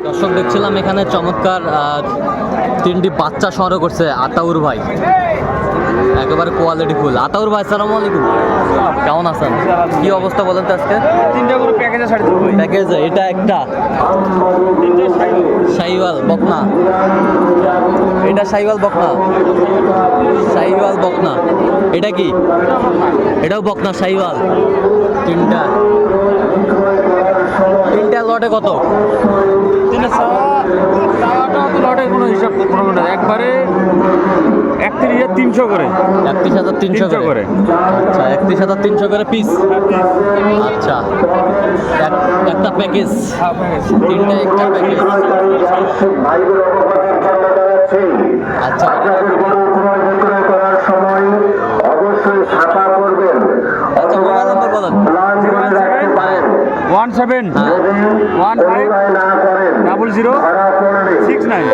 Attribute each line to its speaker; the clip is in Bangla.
Speaker 1: দর্শক দেখছিলাম এখানে চমৎকার তিনটি বাচ্চা সংগ্রহ করছে আতাউর ভাই, একেবারে কোয়ালিটি ফুল। আতাউর ভাই আসসালামু আলাইকুম, কেমন আছেন? কি অবস্থা বলেন তো আজকে?
Speaker 2: তিনটা করে প্যাকেজে ছাড়ি দেবো ভাই।
Speaker 1: প্যাকেজে এটা একটা শাহিওয়াল বকনা, এটা শাহিওয়াল বকনা, শাহিওয়াল বকনা। এটা কি? এটাও বকনা শাহিওয়াল। তিনটা লটে কত?
Speaker 2: তিনটা চাওয়াটা তো লটের কোনো হিসাব করবো না, একবারে 31,300 করে।
Speaker 1: 31,300 করে। আচ্ছা 31,300 করে পিস। আচ্ছা একটা প্যাকেজ, তিনটা একটা প্যাকেজ। আচ্ছা আচ্ছা মোবাইল নাম্বার বলেন।
Speaker 2: 17150069।